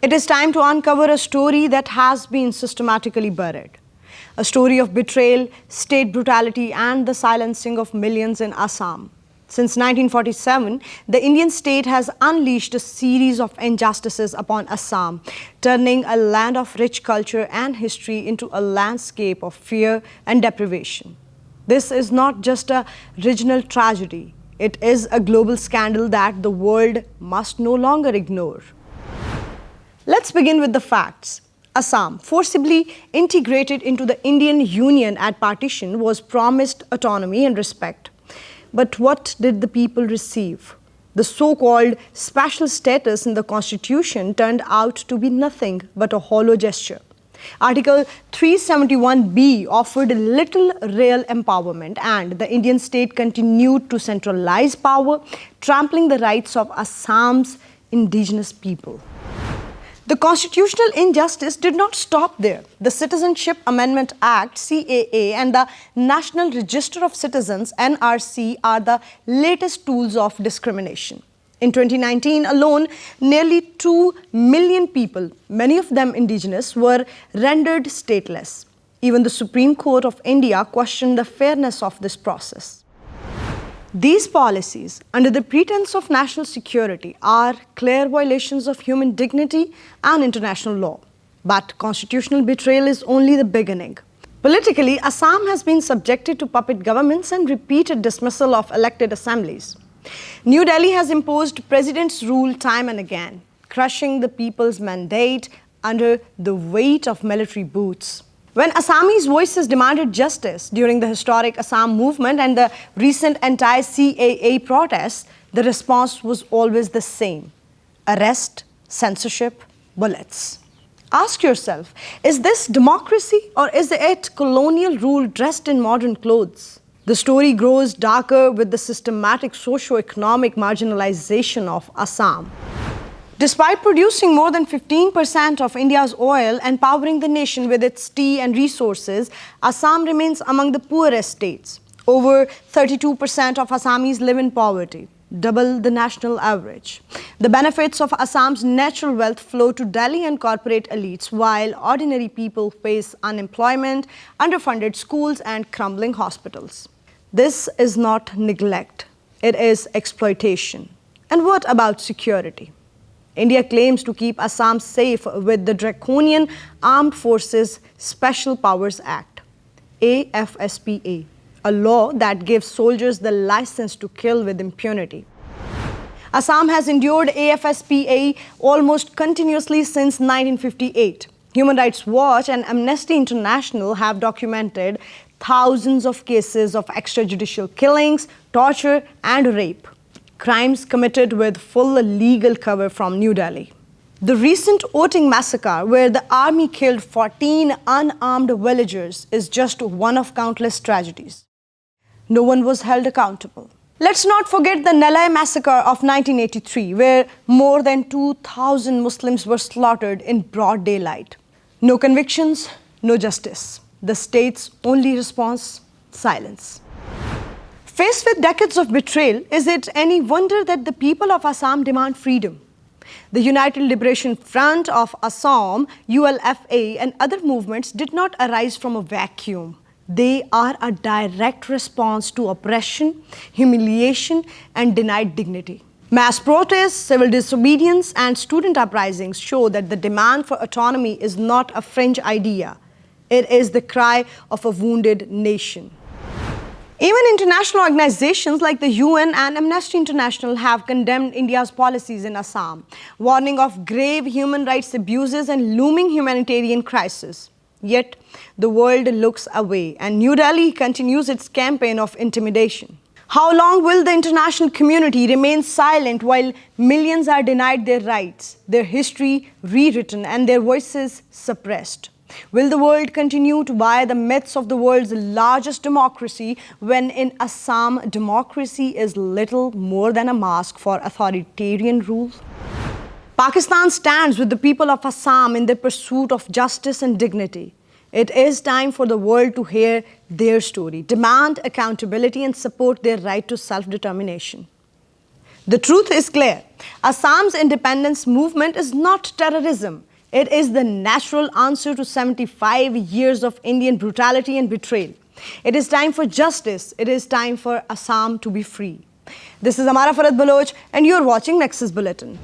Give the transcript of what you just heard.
It is time to uncover a story that has been systematically buried. A story of betrayal, state brutality, and the silencing of millions in Assam. Since 1947, the Indian state has unleashed a series of injustices upon Assam, turning a land of rich culture and history into a landscape of fear and deprivation. This is not just a regional tragedy. It is a global scandal that the world must no longer ignore. Let's begin with the facts. Assam, forcibly integrated into the Indian Union at partition, was promised autonomy and respect. But what did the people receive? The so-called special status in the constitution turned out to be nothing but a hollow gesture. Article 371B offered little real empowerment, and the Indian state continued to centralize power, trampling the rights of Assam's indigenous people. The constitutional injustice did not stop there. The Citizenship Amendment Act (CAA) and the National Register of Citizens (NRC) are the latest tools of discrimination. In 2019 alone, nearly 2 million people, many of them indigenous, were rendered stateless. Even the Supreme Court of India questioned the fairness of this process. These policies, under the pretense of national security, are clear violations of human dignity and international law. But constitutional betrayal is only the beginning. Politically, Assam has been subjected to puppet governments and repeated dismissal of elected assemblies. New Delhi has imposed president's rule time and again, crushing the people's mandate under the weight of military boots. When Assamese voices demanded justice during the historic Assam movement and the recent anti-CAA protests, the response was always the same: arrest, censorship, bullets. Ask yourself, is this democracy or is it colonial rule dressed in modern clothes? The story grows darker with the systematic socio-economic marginalization of Assam. Despite producing more than 15% of India's oil and powering the nation with its tea and resources, Assam remains among the poorest states. Over 32% of Assamese live in poverty, double the national average. The benefits of Assam's natural wealth flow to Delhi and corporate elites, while ordinary people face unemployment, underfunded schools, and crumbling hospitals. This is not neglect, it is exploitation. And what about security? India claims to keep Assam safe with the draconian Armed Forces Special Powers Act, AFSPA, a law that gives soldiers the license to kill with impunity. Assam has endured AFSPA almost continuously since 1958. Human Rights Watch and Amnesty International have documented thousands of cases of extrajudicial killings, torture, and rape. Crimes committed with full legal cover from New Delhi. The recent voting massacre, where the army killed 14 unarmed villagers, is just one of countless tragedies. No one was held accountable. Let's not forget the Nalai massacre of 1983, where more than 2,000 Muslims were slaughtered in broad daylight. No convictions, no justice. The state's only response: silence. Faced with decades of betrayal, is it any wonder that the people of Assam demand freedom? The United Liberation Front of Assam, ULFA, and other movements did not arise from a vacuum. They are a direct response to oppression, humiliation, and denied dignity. Mass protests, civil disobedience, and student uprisings show that the demand for autonomy is not a fringe idea. It is the cry of a wounded nation. Even international organizations like the UN and Amnesty International have condemned India's policies in Assam, warning of grave human rights abuses and looming humanitarian crisis. Yet, the world looks away, and New Delhi continues its campaign of intimidation. How long will the international community remain silent while millions are denied their rights, their history rewritten, and their voices suppressed? Will the world continue to buy the myths of the world's largest democracy when in Assam, democracy is little more than a mask for authoritarian rule? Pakistan stands with the people of Assam in their pursuit of justice and dignity. It is time for the world to hear their story, demand accountability, and support their right to self-determination. The truth is clear. Assam's independence movement is not terrorism. It is the natural answer to 75 years of Indian brutality and betrayal. It is time for justice. It is time for Assam to be free. This is Amara Farad Baloch, and you're watching Nexus Bulletin.